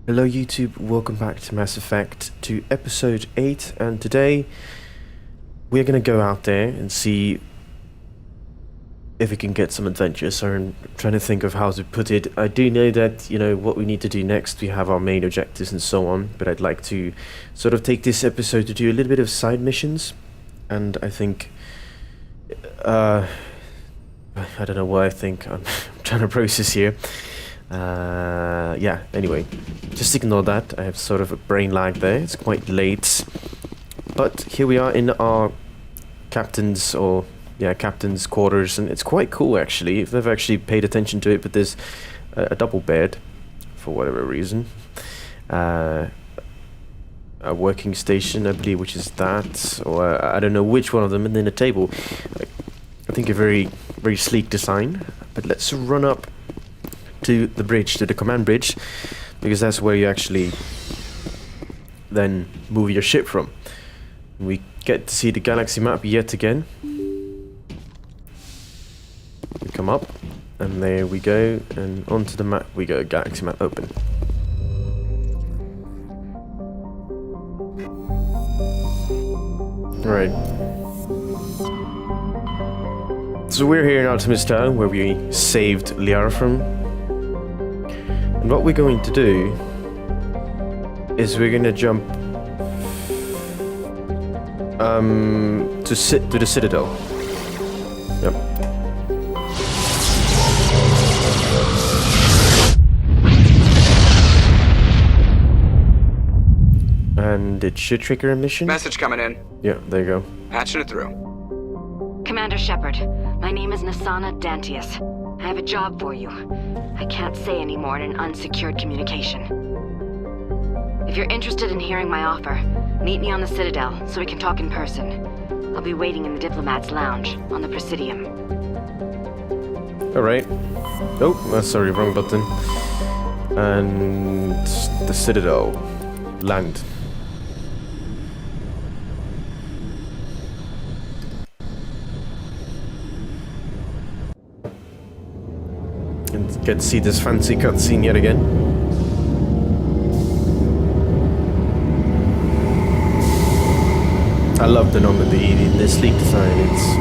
Hello YouTube, welcome back to Mass Effect, to episode 8, and today we're gonna go out there and see if we can get some adventures. So I'm trying to think of how to put it. I do know that, what we need to do next, we have our main objectives and so on, but I'd like to sort of take this episode to do a little bit of side missions, and I think, I don't know what I think, I'm trying to process here. Yeah, anyway, just ignore that. I have sort of a brain lag there. It's quite late, but here we are in our captain's quarters, and it's quite cool actually. I've never actually paid attention to it, but there's a double bed for whatever reason, a working station I believe, which is that, or I don't know which one of them, and then a table. I think a very, very sleek design. But let's run up to the bridge, to the command bridge, because that's where you actually then move your ship from. We get to see the galaxy map yet again. We come up, and there we go, and onto the map we go. Galaxy map open. Alright. So we're here in Artemis Town, where we saved Liara from. And what we're going to do is we're gonna jump to the Citadel. Yep. And it should trigger a mission. Message coming in. Yeah, there you go. Patching it through. Commander Shepard, my name is Nasana Dantius. I have a job for you. I can't say any more in an unsecured communication. If you're interested in hearing my offer, meet me on the Citadel so we can talk in person. I'll be waiting in the Diplomat's Lounge on the Presidium. Alright. Oh, sorry, wrong button. And the Citadel. Land. And get to see this fancy cutscene yet again. I love the sleek design. It's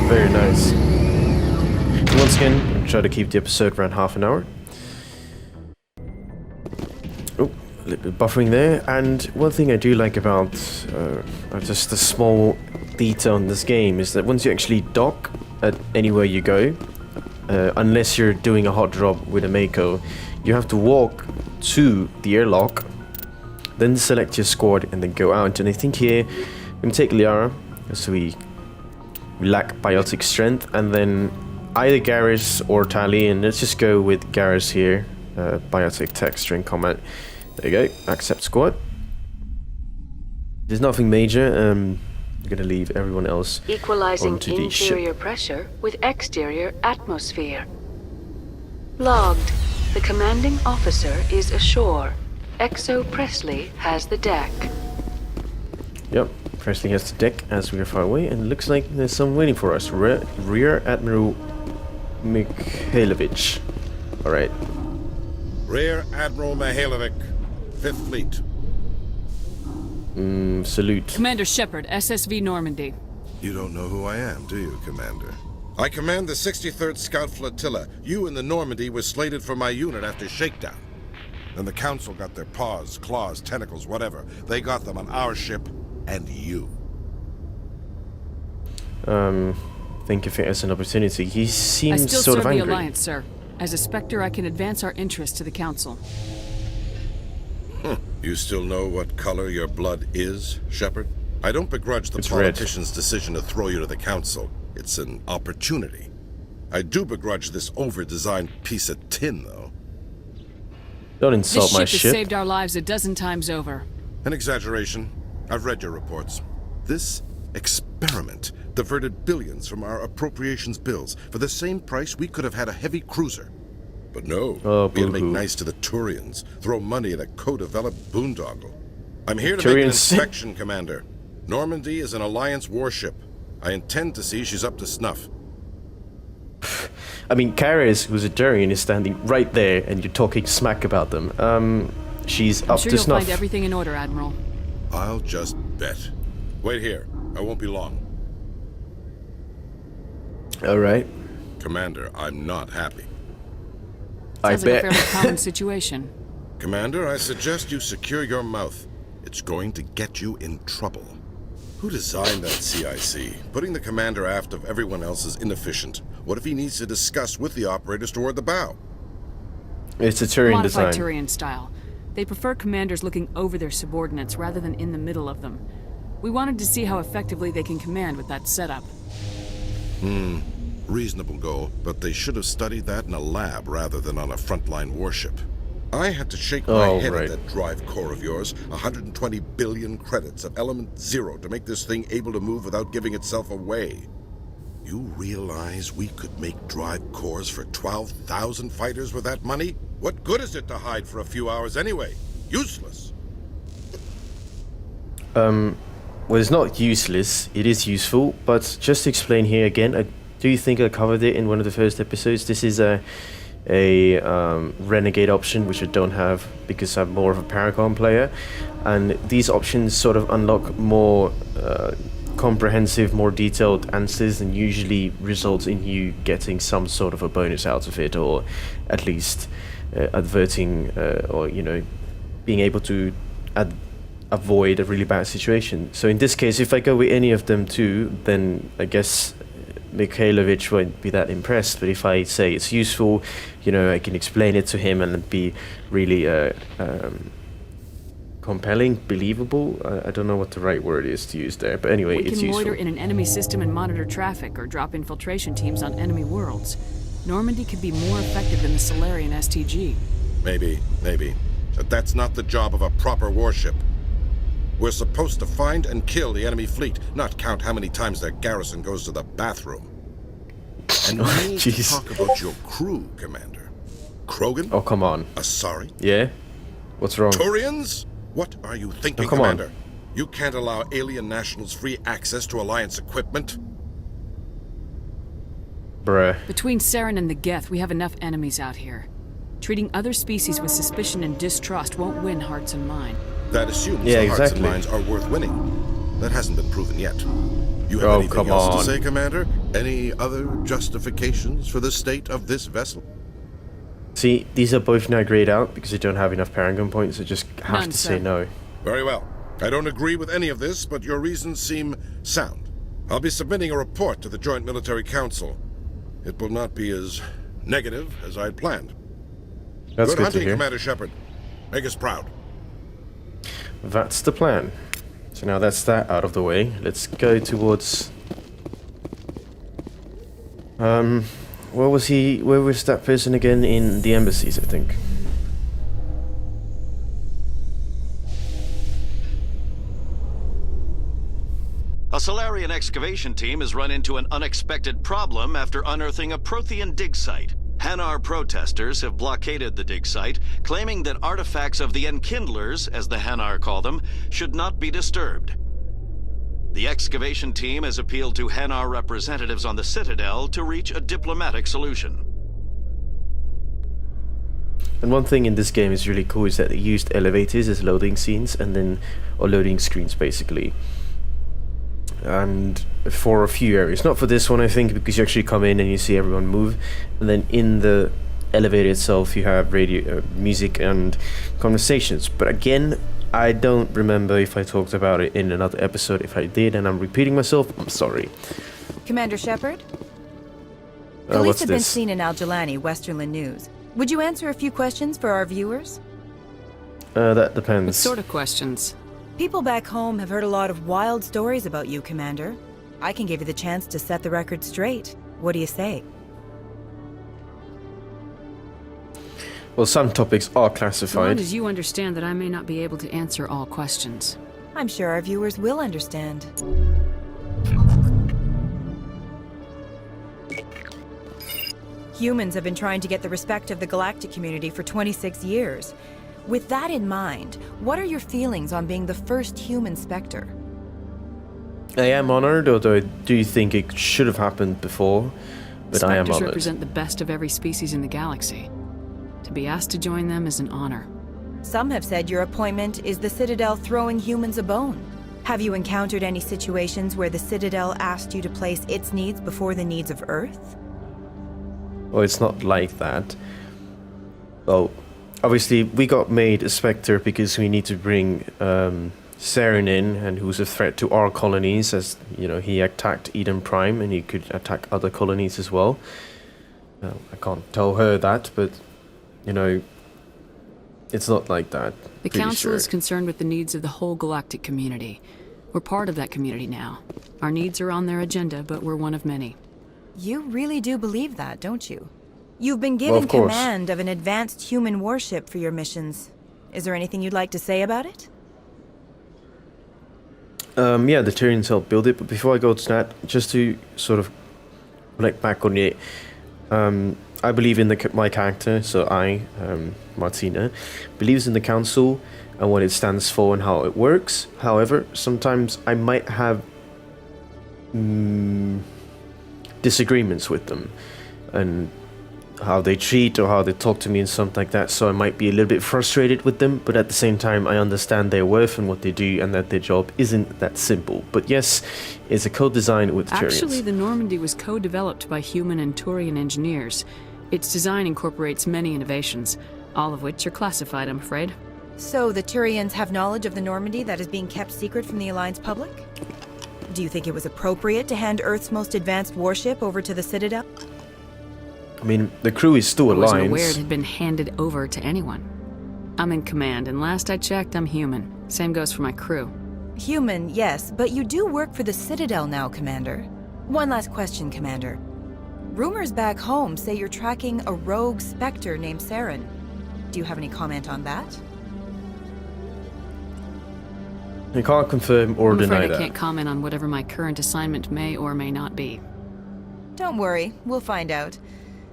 very nice. And once again, I'll try to keep the episode around half an hour. Oh, a little bit of buffering there. And one thing I do like about just a small detail in this game is that once you actually dock at anywhere you go, unless you're doing a hot drop with a Mako, you have to walk to the airlock, then select your squad, and then go out. And I think here I'm going to take Liara, so we lack biotic strength, and then either Garrus or Tali, and let's just go with Garrus here, biotic texture and combat. There you go, accept squad. There's nothing major. I'm gonna leave everyone else Equalizing onto the interior ship. pressure with exterior atmosphere. Logged. The commanding officer is ashore. Exo Presley has the deck. Yep, Presley has the deck as we are far away, and looks like there's some waiting for us. Rear Admiral Mikhailovich. Alright. Rear Admiral Mihailovic, 5th Fleet. Salute. Commander Shepard, SSV Normandy. You don't know who I am, do you, Commander? I command the 63rd Scout Flotilla. You and the Normandy were slated for my unit after shakedown. Then the Council got their paws, claws, tentacles, whatever. They got them on our ship, and you. Think of it as an opportunity. He I seems still sort serve of the angry. Alliance, sir. As a Spectre, I can advance our interests to the Council. You still know what color your blood is, Shepard? I don't begrudge the It's politician's decision to throw you to the Council. It's an opportunity. I do begrudge this over-designed piece of tin, though. Don't insult This my ship has ship. saved our lives a dozen times over. An exaggeration. I've read your reports. This experiment diverted billions from our appropriations bills. For the same price, we could have had a heavy cruiser. But no, we had to make nice to the Turians, throw money at a co-developed boondoggle. I'm here to make an inspection, Commander. Normandy is an Alliance warship. I intend to see she's up to snuff. I mean, Karis, who's a Turian, is standing right there, and you're talking smack about them. she's I'm up sure to you'll snuff. find everything in order, Admiral. I'll just bet. Wait here. I won't be long. All right. Commander, I'm not happy. Sounds I like bet. a fairly common situation. Commander, I suggest you secure your mouth. It's going to get you in trouble. Who designed that CIC? Putting the commander aft of everyone else is inefficient. What if he needs to discuss with the operators toward the bow? It's a Turian Modified design. Turian style. They prefer commanders looking over their subordinates rather than in the middle of them. We wanted to see how effectively they can command with that setup. Reasonable goal, but they should have studied that in a lab rather than on a frontline warship. I had to shake my head right. at that drive core of yours. 120 billion credits of element 0 to make this thing able to move without giving itself away. You realize we could make drive cores for 12,000 fighters with that money? What good is it to hide for a few hours anyway? Useless. Well, it's not useless. It is useful, but just to explain here again, I do think I covered it in one of the first episodes. This is a renegade option, which I don't have because I'm more of a Paragon player, and these options sort of unlock more comprehensive, more detailed answers, and usually results in you getting some sort of a bonus out of it, or at least averting or being able to avoid a really bad situation. So in this case, if I go with any of them too, then I guess Mikhailovich won't be that impressed. But if I say it's useful, I can explain it to him and be really compelling, believable. I don't know what the right word is to use there, but anyway, We it's can useful. loiter in an enemy system and monitor traffic, or drop infiltration teams on enemy worlds. Normandy could be more effective than the Solarian STG. Maybe. But that's not the job of a proper warship. We're supposed to find and kill the enemy fleet, not count how many times their garrison goes to the bathroom. And we need to Jeez. talk about your crew, Commander. Krogan? Oh, come on. ASARI? Yeah? What's wrong? Turians? What are you thinking, Oh, come on. Commander? You can't allow alien nationals free access to Alliance equipment? Bruh. Between Saren and the Geth, we have enough enemies out here. Treating other species with suspicion and distrust won't win hearts and minds. That assumes Yeah, the hearts exactly. and minds are worth winning. That hasn't been proven yet. You have Oh, anything come else on. to say, Commander? Any other justifications for the state of this vessel? See, these are both now grayed out because I don't have enough Paragon points. I just have None, to say sir. no. Very well. I don't agree with any of this, but your reasons seem sound. I'll be submitting a report to the Joint Military Council. It will not be as negative as I'd planned. That's Good good to hunting, hear. Commander Shepard. Make us proud. That's the plan. So now that's that out of the way. Let's go towards... where was that person again? In the embassies, I think. A Solarian excavation team has run into an unexpected problem after unearthing a Prothean dig site. Hanar protesters have blockaded the dig site, claiming that artifacts of the Enkindlers, as the Hanar call them, should not be disturbed. The excavation team has appealed to Hanar representatives on the Citadel to reach a diplomatic solution. And one thing in this game is really cool is that they used elevators as loading scenes or loading screens basically. And for a few areas, not for this one I think, because you actually come in and you see everyone move, and then in the elevator itself you have radio, music and conversations. But again, I don't remember if I talked about it in another episode. If I did and I'm repeating myself, I'm sorry. Commander Shepard? What's Police have been this? seen in Al Jalani, Westerland News. Would you answer a few questions for our viewers? That depends. What sort of questions? People back home have heard a lot of wild stories about you, Commander. I can give you the chance to set the record straight. What do you say? Well, some topics are As long classified. as you understand that I may not be able to answer all questions. I'm sure our viewers will understand. Humans have been trying to get the respect of the galactic community for 26 years. With that in mind, what are your feelings on being the first human Spectre? I am honored, although I do think it should have happened before. But I am Spectres honored. represent the best of every species in the galaxy. To be asked to join them is an honor. Some have said your appointment is the Citadel throwing humans a bone. Have you encountered any situations where the Citadel asked you to place its needs before the needs of Earth? Well, it's not like that. Well, obviously, we got made a Spectre because we need to bring Saren in, and who's a threat to our colonies, as, you know, he attacked Eden Prime, and he could attack other colonies as well. I can't tell her that, but, you know, it's not like that. The Council is concerned with the needs of the whole galactic community. We're part of that community now. Our needs are on their agenda, but we're one of many. You really do believe that, don't you? You've been given command of an advanced human warship for your missions. Is there anything you'd like to say about it? Yeah, the Tyrians helped build it, but before I go to that, just to sort of reflect back on it, I believe in my character, so Martina, believes in the Council and what it stands for and how it works. However, sometimes I might have disagreements with them, and how they treat or how they talk to me and something like that, so I might be a little bit frustrated with them, but at the same time I understand their worth and what they do, and that their job isn't that simple. But yes, it's a co-design with Tyrians. Actually, the Normandy was co-developed by human and Turian engineers. Its design incorporates many innovations, all of which are classified, I'm afraid. So the Turians have knowledge of the Normandy that is being kept secret from the Alliance public? Do you think it was appropriate to hand Earth's most advanced warship over to the Citadel? I mean, the crew is still Alliance. I wasn't aware it had been handed over to anyone. I'm in command, and last I checked, I'm human. Same goes for my crew. Human, yes, but you do work for the Citadel now, Commander. One last question, Commander. Rumors back home say you're tracking a rogue Spectre named Saren. Do you have any comment on that? I can't confirm or deny that. I can't comment on whatever my current assignment may or may not be. Don't worry, we'll find out.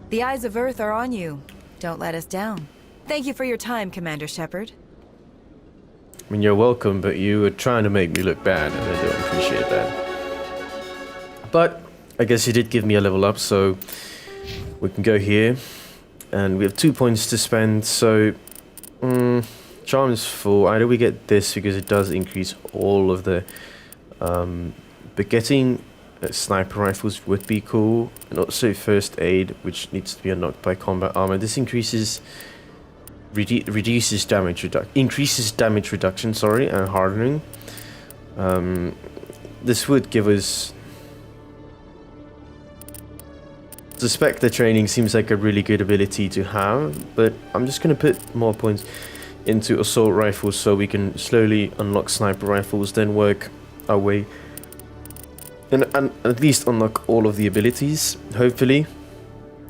The eyes of Earth are on you. Don't let us down. Thank you for your time, Commander Shepard. I mean, you're welcome, but you were trying to make me look bad, and I don't appreciate that. But I guess you did give me a level up, so we can go here. And we have 2 points to spend, so charm is full. Either we get this because it does increase all of the but getting sniper rifles would be cool, and also first aid, which needs to be unlocked by combat armor. This increases increases damage reduction, sorry, and hardening. This would give us... The Spectre training seems like a really good ability to have, but I'm just going to put more points into assault rifles so we can slowly unlock sniper rifles, then work our way and at least unlock all of the abilities, hopefully.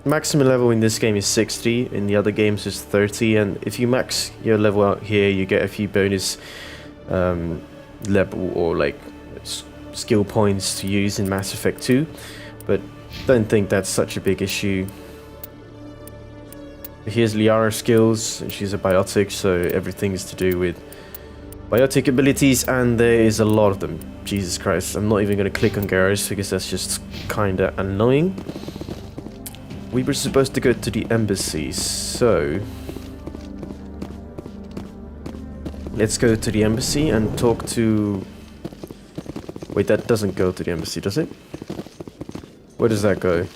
Maximum level in this game is 60, in the other games is 30, and if you max your level out here, you get a few bonus level or like skill points to use in Mass Effect 2, but don't think that's such a big issue. Here's Liara's skills, and she's a biotic, so everything is to do with biotic abilities, and there is a lot of them. Jesus Christ, I'm not even going to click on Garage because that's just kinda annoying. We were supposed to go to the embassy, so let's go to the embassy and talk to... Wait, that doesn't go to the embassy, does it? Where does that go?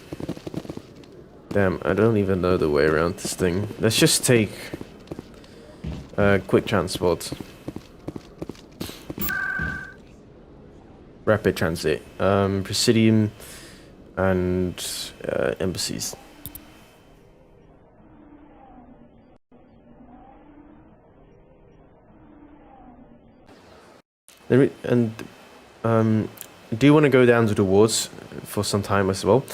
Damn, I don't even know the way around this thing. Let's just take quick transport. Rapid transit. Presidium and embassies. And I do want to go down to the wards for some time as well.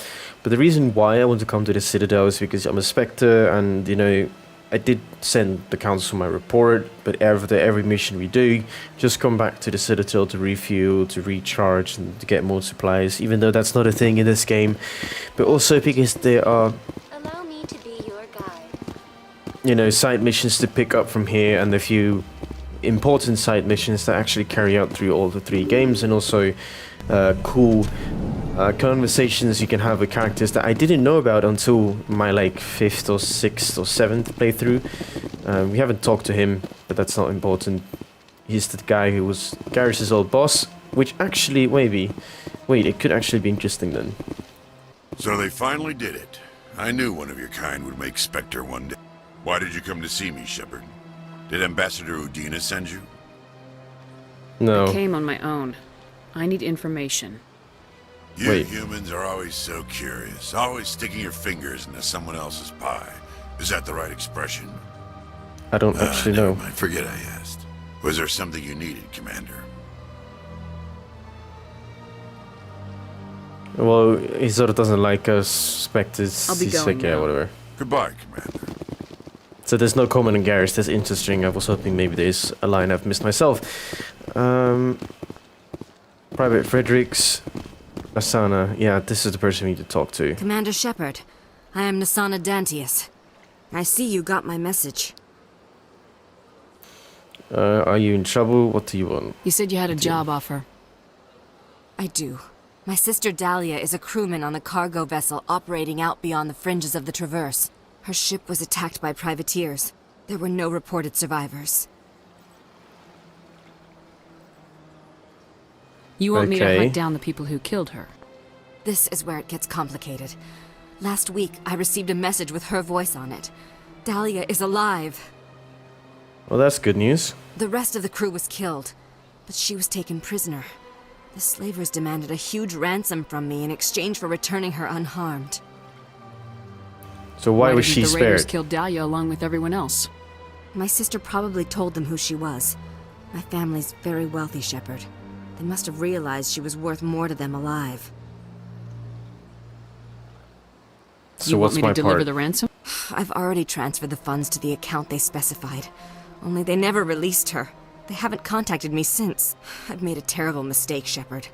But the reason why I want to come to the Citadel is because I'm a Spectre, and, you know, I did send the Council my report, but after every mission we do, just come back to the Citadel to refuel, to recharge, and to get more supplies, even though that's not a thing in this game. But also because there are... Allow me to be your guide. You know, side missions to pick up from here, and a few important side missions that actually carry out through all the 3 games, and also cool conversations you can have with characters that I didn't know about until my like 5th or 6th or 7th playthrough. We haven't talked to him, but that's not important. He's the guy who was Garrus's old boss, which actually, wait, it could actually be interesting then. So they finally did it. I knew one of your kind would make Spectre one day. Why did you come to see me, Shepard? Did Ambassador Udina send you? No. I came on my own. I need information. You Wait. humans are always so curious, always sticking your fingers into someone else's pie. Is that the right expression? I don't actually know. I forget I asked. Was there something you needed, Commander? Well, he sort of doesn't like us, Spectres. I'll be He's going like, yeah, now. whatever. Goodbye, Commander. So there's no comment on Garrus. That's interesting. I was hoping maybe there's a line I've missed myself. Private Fredericks, Asana. Yeah, this is the person we need to talk to. Commander Shepard, I am Nasana Dantius. I see you got my message. Are you in trouble? What do you want? You said you had a job offer. I do. My sister Dahlia is a crewman on the cargo vessel operating out beyond the fringes of the Traverse. Her ship was attacked by privateers. There were no reported survivors. You want me to Okay. hunt down the people who killed her? This is where it gets complicated. Last week, I received a message with her voice on it. Dahlia is alive. Well, that's good news. The rest of the crew was killed, but she was taken prisoner. The slavers demanded a huge ransom from me in exchange for returning her unharmed. So why was didn't she the raiders spared? kill Dahlia along with everyone else? My sister probably told them who she was. My family's very wealthy, Shepard. They must have realized she was worth more to them alive. So You want what's me my to deliver part? the ransom? I've already transferred the funds to the account they specified. Only they never released her. They haven't contacted me since. I've made a terrible mistake, Shepard.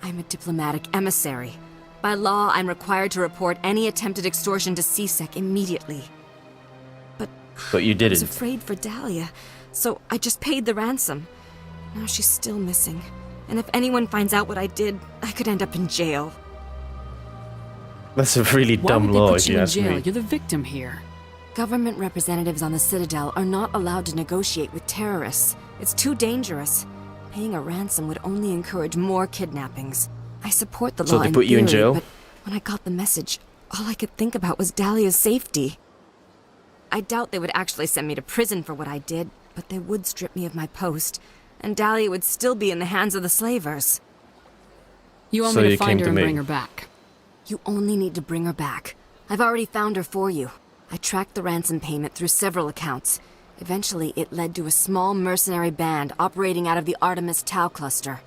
I'm a diplomatic emissary. By law, I'm required to report any attempted extortion to CSEC immediately. But But you I was didn't. afraid for Dahlia, so I just paid the ransom. Now she's still missing. And if anyone finds out what I did, I could end up in jail. That's a really Why dumb would they law, put if you you in ask jail? me. You're the victim here. Government representatives on the Citadel are not allowed to negotiate with terrorists. It's too dangerous. Paying a ransom would only encourage more kidnappings. I support the So law they in put you in theory, jail? but when I got the message, all I could think about was Dahlia's safety. I doubt they would actually send me to prison for what I did, but they would strip me of my post, and Dahlia would still be in the hands of the slavers. You want So me you to find came her to and me. bring her back. You only need to bring her back. I've already found her for you. I tracked the ransom payment through several accounts. Eventually, it led to a small mercenary band operating out of the Artemis Tau cluster.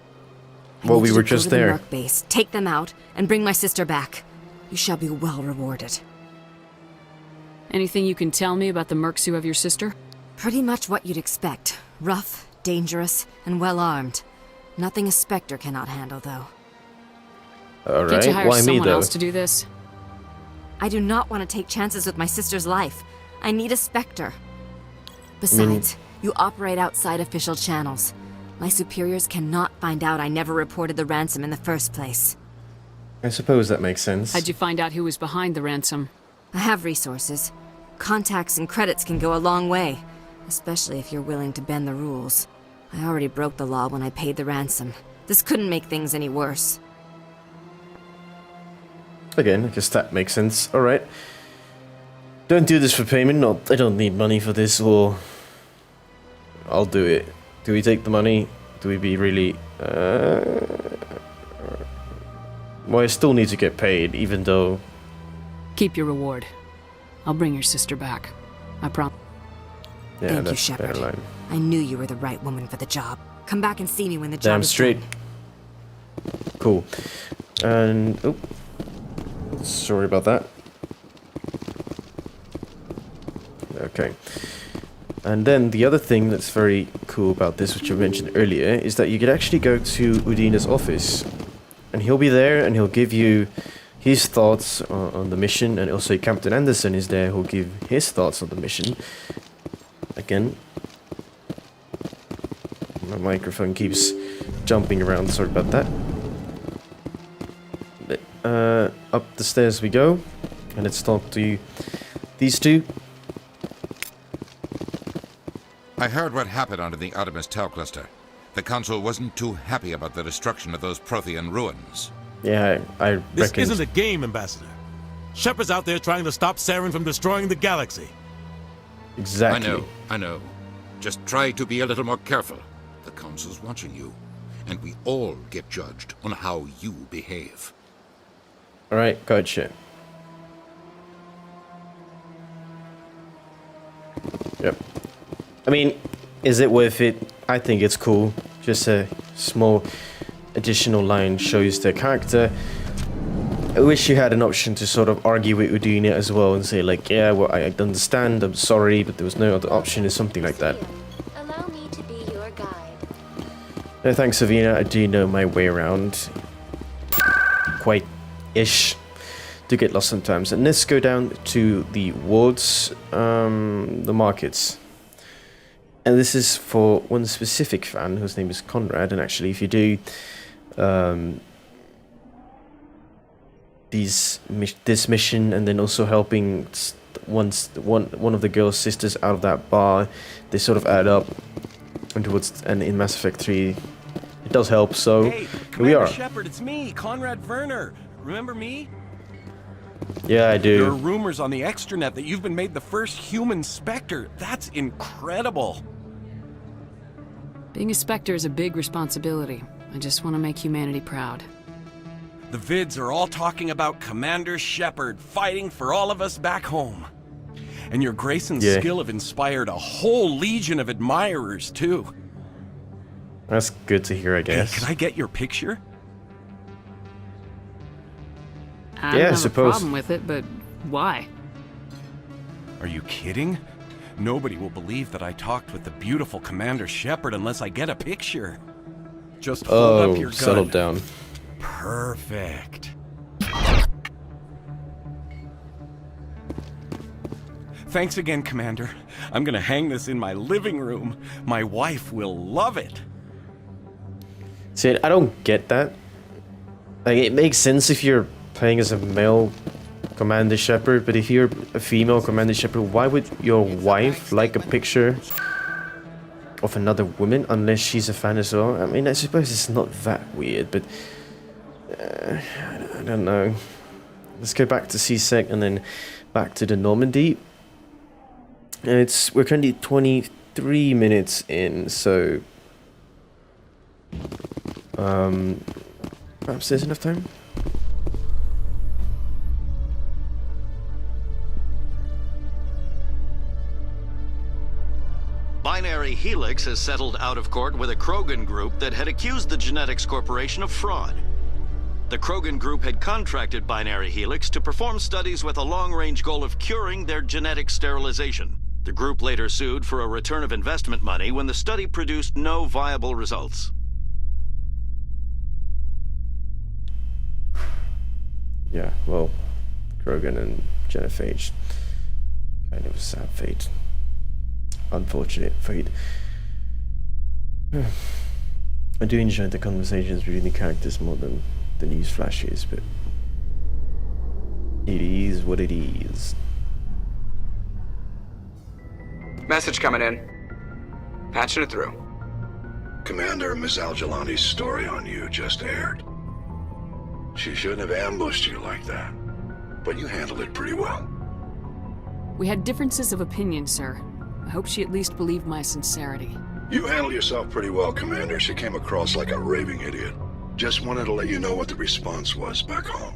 I Well, need we you were to go just to the there. Merc base, take them out, and bring my sister back. You shall be well rewarded. Anything you can tell me about the mercs who have your sister? Pretty much what you'd expect. Rough, dangerous, and well-armed. Nothing a Spectre cannot handle, though. All Can't you right. hire Why me someone though? else to do this? I do not want to take chances with my sister's life. I need a Spectre. Besides, you operate outside official channels. My superiors cannot find out I never reported the ransom in the first place. I suppose that makes sense. How'd you find out who was behind the ransom? I have resources. Contacts and credits can go a long way, especially if you're willing to bend the rules. I already broke the law when I paid the ransom. This couldn't make things any worse. Again, I guess that makes sense. All right. Don't do this for payment. Not. I don't need money for this. Or I'll do it. Do we take the money? Do we be really? Well, I still need to get paid, even though. Keep your reward. I'll bring your sister back. I promise. Yeah, Thank you, that's a better Shepard. line. I knew you were the right woman for the job. Come back and see me when the job Damn is straight. done. Cool. And oh, sorry about that. Okay. And then the other thing that's very cool about this, which I mentioned earlier, is that you could actually go to Udina's office, and he'll be there, and he'll give you his thoughts on the mission, and also Captain Anderson is there, who'll give his thoughts on the mission. Again, my microphone keeps jumping around. Sorry about that. up the stairs we go. And let's talk to these two. I heard what happened under the Artemis Tau cluster. The Council wasn't too happy about the destruction of those Prothean ruins. Yeah, I reckon. This isn't a game, Ambassador. Shepard's out there trying to stop Saren from destroying the galaxy. Exactly. I know. Just try to be a little more careful. The Council's watching you, and we all get judged on how you behave. Alright, gotcha. Yep. I mean, is it worth it? I think it's cool. Just a small additional line shows their character. I wish you had an option to sort of argue with Udina as well and say like, yeah, well, I understand, I'm sorry, but there was no other option or something like that. Allow me to be your guide. No thanks, Savina. I do know my way around. Quite-ish. Do get lost sometimes. And let's go down to the wards, the markets. And this is for one specific fan whose name is Conrad. And actually, if you do this mission and then also helping one of the girl's sisters out of that bar, they sort of add up. And in Mass Effect 3, it does help. So hey, here we are. Shepard, it's me, Conrad Werner. Remember me? Yeah, I do. There are rumors on the extranet that you've been made the first human Spectre. That's incredible. Being a Spectre is a big responsibility. I just want to make humanity proud. The vids are all talking about Commander Shepard fighting for all of us back home. And your grace and skill have inspired a whole legion of admirers, too. That's good to hear, I guess. Hey, can I get your picture? I don't have a problem with it, but why? Are you kidding? Nobody will believe that I talked with the beautiful Commander Shepard unless I get a picture. Just hold up your gun. Settle down. Perfect. Thanks again, Commander. I'm gonna hang this in my living room. My wife will love it. See, I don't get that. Like, it makes sense if you're playing as a male Commander Shepard, but if you're a female Commander Shepard, why would your wife like a picture of another woman unless she's a fan as well? I mean, I suppose it's not that weird, but I don't know. Let's go back to CSEC and then back to the Normandy. We're currently 23 minutes in, so perhaps there's enough time. Binary Helix has settled out of court with a Krogan group that had accused the Genetics Corporation of fraud. The Krogan group had contracted Binary Helix to perform studies with a long-range goal of curing their genetic sterilization. The group later sued for a return of investment money when the study produced no viable results. Yeah, well, Krogan and Genophage. Kind of a sad fate. Unfortunate fate. I do enjoy the conversations between the characters more than the news flashes, but it is what it is. Message coming in. Patching it through. Commander, Ms. Al-Jalani's story on you just aired. She shouldn't have ambushed you like that, but you handled it pretty well. We had differences of opinion, sir. I hope she at least believed my sincerity. You handled yourself pretty well, Commander. She came across like a raving idiot. Just wanted to let you know what the response was back home.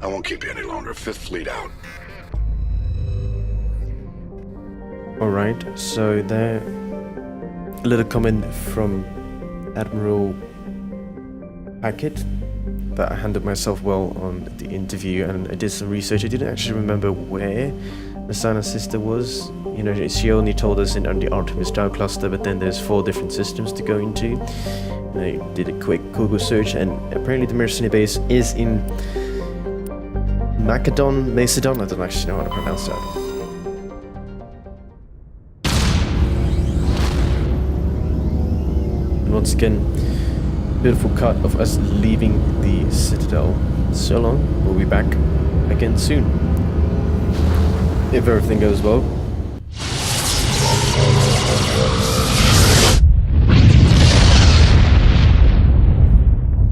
I won't keep you any longer. Fifth Fleet out. Alright, so there... a little comment from Admiral Hackett that I handled myself well on the interview, and I did some research. I didn't actually remember where Nasana's sister was. You know, she only told us on the Artemis Tau cluster, but then there's 4 different systems to go into. And I did a quick Google search, and apparently the mercenary base is in Macedon. I don't actually know how to pronounce that. And once again, beautiful cut of us leaving the Citadel. so long. We'll be back again soon. If everything goes well.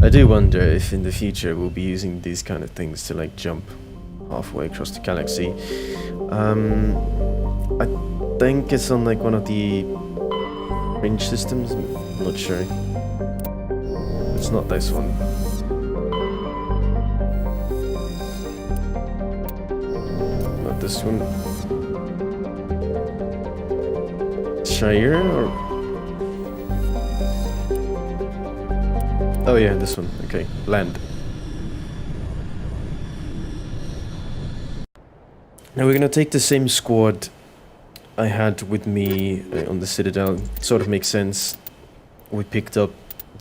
I do wonder if in the future we'll be using these kind of things to like jump halfway across the galaxy. I think it's on like one of the range systems. I'm not sure. It's not this one. Not this one. Shire or? Oh yeah, this one. Okay, land. Now we're gonna take the same squad I had with me on the Citadel. Sort of makes sense. We picked up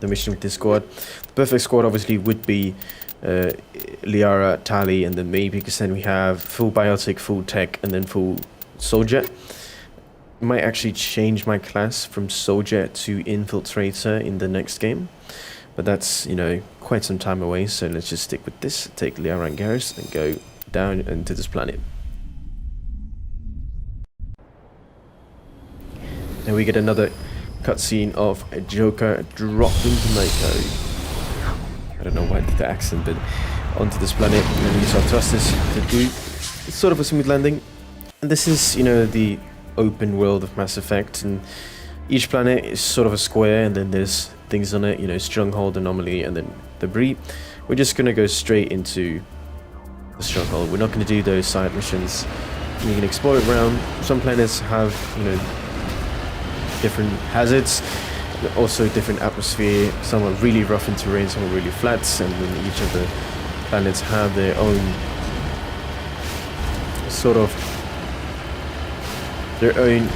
the mission with this squad. The perfect squad obviously would be Liara, Tali, and then me, because then we have full biotic, full tech, and then full soldier. Might actually change my class from soldier to infiltrator in the next game, but that's, you know, quite some time away, so let's just stick with this. Take Liara and Garrus and go down into this planet. And we get another cutscene of a Joker dropping the Mako. I don't know why I did the accent, but onto this planet and use our thrusters to do sort of a smooth landing. And this is, you know, the open world of Mass Effect, and each planet is sort of a square, and then there's things on it, you know, stronghold, anomaly, and then debris. We're just gonna go straight into the stronghold. We're not gonna do those side missions. You can explore it around. Some planets have, you know, different hazards, also different atmosphere. Some are really rough in terrain, some are really flat, and then each of the planets have their own sort of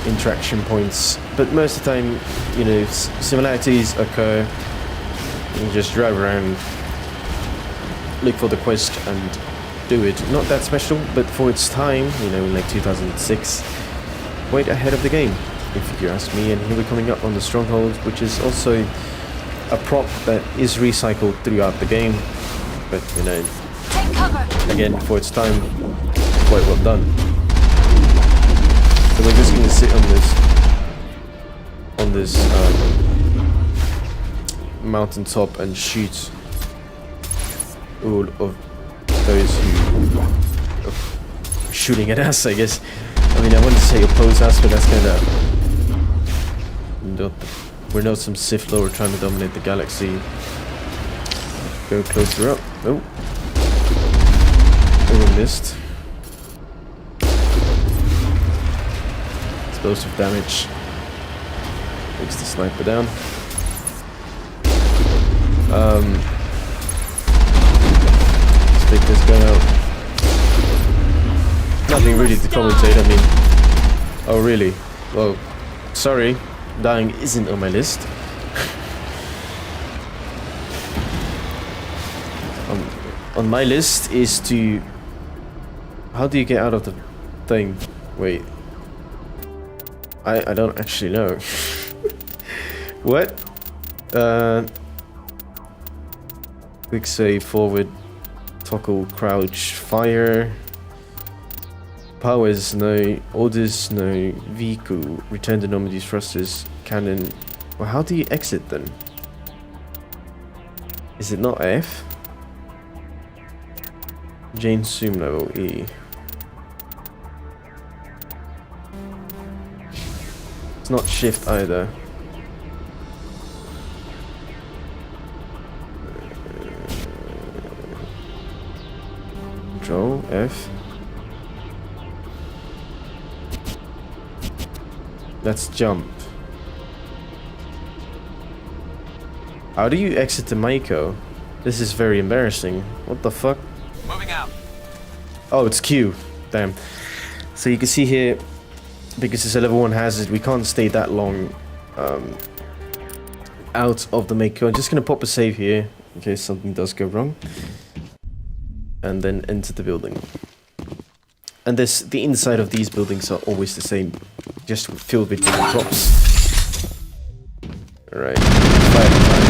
interaction points. But most of the time, you know, similarities occur. You can just drive around, look for the quest, and do it. Not that special, but for its time, you know, in like 2006, quite ahead of the game, if you ask me. And here we're coming up on the stronghold, which is also a prop that is recycled throughout the game, but you know, again, for its time, quite well done. So we're just going to sit on this mountaintop and shoot all of those who are shooting at us, I guess. I mean, I wanted to say oppose us, but that's kind of... We're not some Sith Lord trying to dominate the galaxy. Go closer up. Oh. Oh, we missed. Explosive damage. Takes the sniper down. Let's take this gun out. Nothing really to commentate, I mean... Oh, really? Well, sorry. Dying isn't on my list. On my list is to... How do you get out of the thing? Wait. I don't actually know. What? Quick save, forward, toggle, crouch, fire. Powers, no. Orders, no. Vehicle, return the normandy thrusters, cannon. Well, how do you exit then? Is it not F? Jane zoom level, E. It's not shift either. Control, F. Let's jump. How do you exit the Mako? This is very embarrassing. What the fuck? Moving out. Oh, it's Q. Damn. So you can see here, because it's a level 1 hazard, we can't stay that long out of the Mako. I'm just gonna pop a save here in case something does go wrong, and then enter the building. And the inside of these buildings are always the same, just filled with different props. Alright, fire time.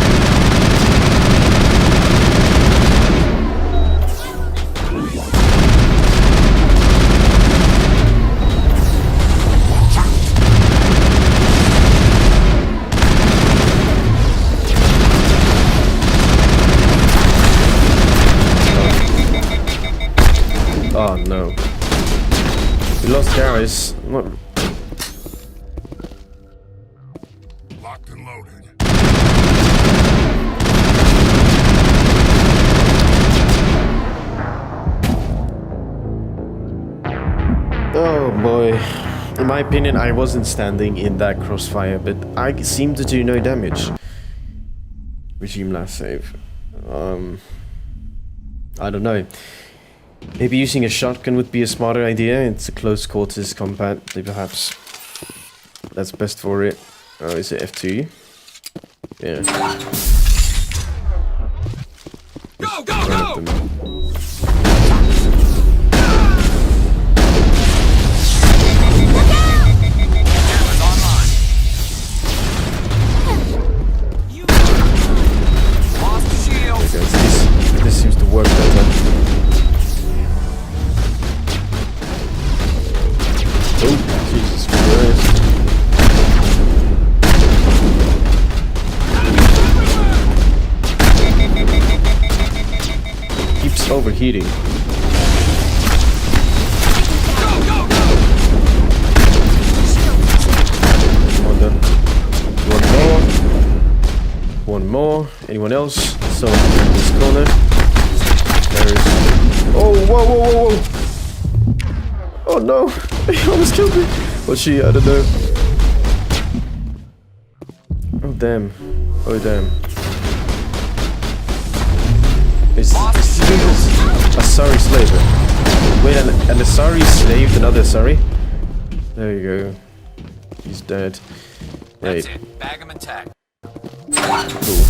no. We lost Garrus. What? Locked and loaded. Oh boy. In my opinion, I wasn't standing in that crossfire, but I seemed to do no damage. Resume last save. I don't know. Maybe using a shotgun would be a smarter idea. It's a close quarters combat, perhaps. That's best for it. Oh, is it F2? Yeah. Go, go, go! This seems to work better. Oh, Jesus Christ. Keeps overheating. Come on then. One more. Anyone else? So in this corner. There is. Oh, whoa, whoa, whoa, whoa! Oh no! He almost killed me. Was she? I don't know. Oh damn! Oh damn! Is this ASARI slave? Wait, an ASARI slaved another ASARI? There you go. He's dead. Right. That's it. Bag him and tag. Cool.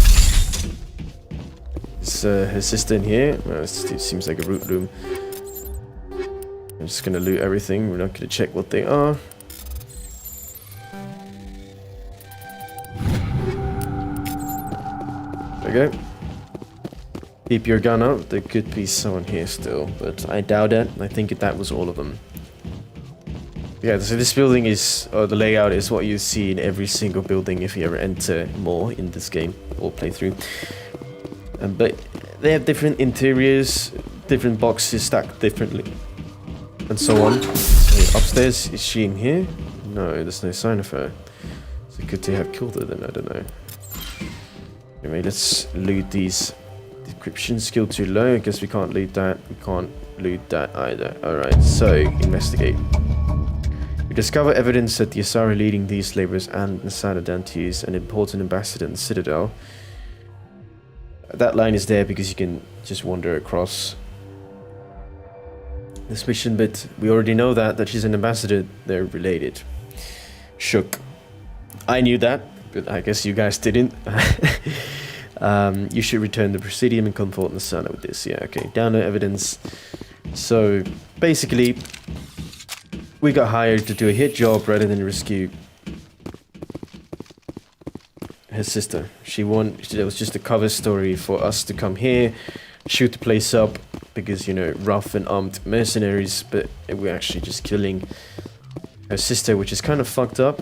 Is his sister in here? It seems like a root room. I'm just gonna loot everything. We're not gonna check what they are. There we go. Keep your gun up. There could be someone here still, but I doubt it. I think that was all of them. Yeah, so this building is, or the layout is what you see in every single building if you ever enter more in this game or playthrough. But they have different interiors, different boxes stacked differently, and so on. So upstairs, is she in here? No, there's no sign of her. So good to have killed her then, I don't know. Anyway, let's loot these. Decryption skill too low, I guess we can't loot that. We can't loot that either. Alright, so investigate. We discover evidence that the ASARI leading these laborers and Nasana Dantes, an important ambassador in the Citadel. That line is there because you can just wander across this mission, but we already know that she's an ambassador. They're related. Shook. I knew that, but I guess you guys didn't. You should return the Presidium and comfort Nasana with this. Yeah, okay. Download evidence. So basically, we got hired to do a hit job rather than rescue his sister. It was just a cover story for us to come here, shoot the place up, because, you know, rough and armed mercenaries, but we're actually just killing her sister, which is kind of fucked up.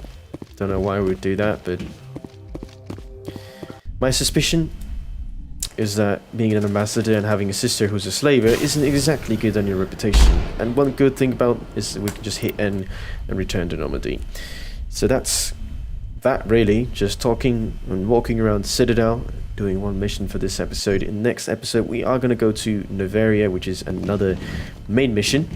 Don't know why we would do that, but my suspicion is that being an ambassador and having a sister who's a slaver isn't exactly good on your reputation. And one good thing about it is that we can just hit N and return to Normandy. So that's that really, just talking and walking around the Citadel, doing one mission for this episode. In the next episode we are going to go to Novaria, which is another main mission.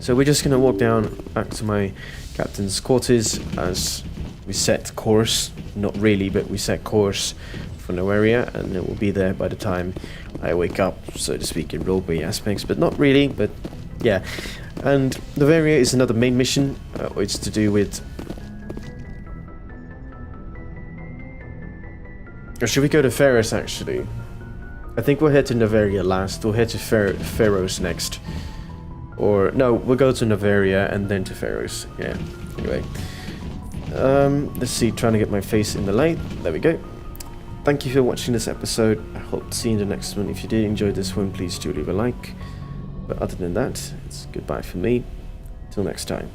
So we're just going to walk down back to my captain's quarters as we set course. Not really, but we set course for Novaria, and it will be there by the time I wake up, so to speak, in roleplay aspects, but not really, but yeah. And Novaria is another main mission. It's to do with... Or should we go to Pharos, actually? I think we'll head to Novaria last. We'll head to Pharos next. Or, no, we'll go to Novaria and then to Pharos. Yeah, anyway. Let's see, trying to get my face in the light. There we go. Thank you for watching this episode. I hope to see you in the next one. If you did enjoy this one, please do leave a like. But other than that, it's goodbye for me. Till next time.